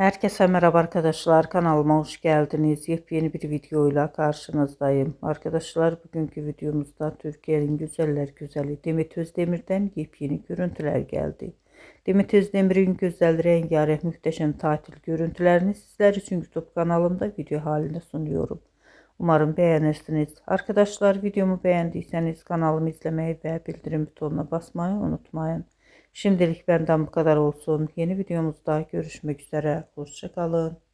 Herkese merhaba arkadaşlar, kanalıma hoş geldiniz. Yepyeni bir videoyla karşınızdayım. Arkadaşlar, bugünkü videomuzda Türkiye'nin güzeller güzeli Demet Özdemir'den yepyeni görüntüler geldi. Demet Özdemir'in güzel, rengarenk, muhteşem tatil görüntülerini sizler için YouTube kanalımda video halinde sunuyorum. Umarım beğenirsiniz. Arkadaşlar, videomu beğendiyseniz kanalımı izlemeyi ve bildirim butonuna basmayı unutmayın. Şimdilik benden bu kadar olsun. Yeni videomuzda görüşmek üzere. Hoşça kalın.